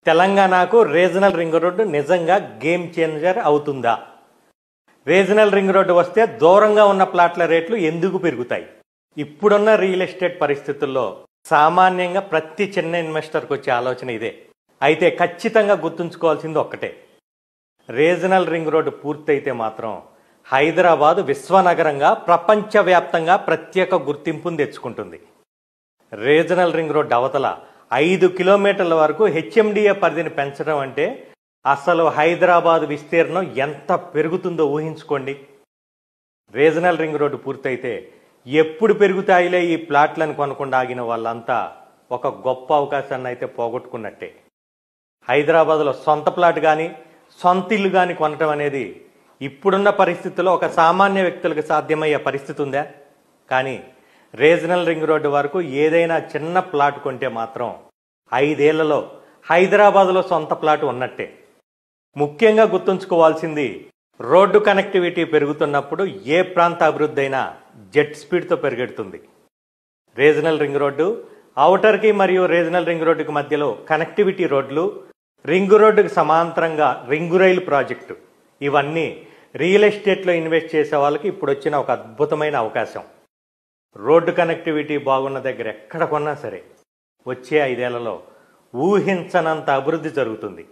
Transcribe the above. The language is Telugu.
తెలంగాణకు రీజనల్ రింగ్ రోడ్డు నిజంగా గేమ్ చేంజర్ అవుతుందా? రీజనల్ రింగ్ రోడ్డు వస్తే దూరంగా ఉన్న ప్లాట్ల రేట్లు ఎందుకు పెరుగుతాయి? ఇప్పుడున్న రియల్ ఎస్టేట్ పరిస్థితుల్లో సామాన్యంగా ప్రతి చిన్న ఇన్వెస్టర్కి వచ్చే ఆలోచన ఇదే. అయితే ఖచ్చితంగా గుర్తుంచుకోవాల్సింది ఒక్కటే, రీజనల్ రింగ్ రోడ్డు పూర్తయితే మాత్రం హైదరాబాద్ విశ్వనగరంగా ప్రపంచవ్యాప్తంగా ప్రత్యేక గుర్తింపును తెచ్చుకుంటుంది. రీజనల్ రింగ్ రోడ్డు అవతల 5 కిలోమీటర్ల వరకు హెచ్ఎండిఏ పరిధిని పెంచడం అంటే అసలు హైదరాబాద్ విస్తీర్ణం ఎంత పెరుగుతుందో ఊహించుకోండి. రీజనల్ రింగ్ రోడ్డు పూర్తయితే ఎప్పుడు పెరుగుతాయిలే ఈ ప్లాట్లను కొనకుండా ఆగిన వాళ్ళంతా ఒక గొప్ప అవకాశాన్ని అయితే పోగొట్టుకున్నట్టే. హైదరాబాద్లో సొంత ప్లాట్ కానీ సొంత ఇల్లు కానీ కొనటం అనేది ఇప్పుడున్న పరిస్థితుల్లో ఒక సామాన్య వ్యక్తులకు సాధ్యమయ్యే పరిస్థితి ఉందా? కానీ రీజనల్ రింగ్ రోడ్డు వరకు ఏదైనా చిన్న ప్లాట్ కొంటే మాత్రం 5 ఏళ్లలో హైదరాబాద్లో సొంత ప్లాట్ ఉన్నట్టే. ముఖ్యంగా గుర్తుంచుకోవాల్సింది, రోడ్డు కనెక్టివిటీ పెరుగుతున్నప్పుడు ఏ ప్రాంత అభివృద్ధి అయినా జెట్ స్పీడ్తో పెరిగెడుతుంది. రీజనల్ రింగ్ రోడ్డు, ఔటర్కి మరియు రీజనల్ రింగ్ రోడ్డుకి మధ్యలో కనెక్టివిటీ రోడ్లు, రింగ్ రోడ్డుకి సమాంతరంగా రింగు రైలు ప్రాజెక్టు, ఇవన్నీ రియల్ ఎస్టేట్లో ఇన్వెస్ట్ చేసే వాళ్ళకి ఇప్పుడు వచ్చిన ఒక అద్భుతమైన అవకాశం. రోడ్డు కనెక్టివిటీ బాగున్న దగ్గర ఎక్కడ కొన్నా సరే వచ్చే 5 ఏళ్లలో ఊహించనంత అభివృద్ధి జరుగుతుంది.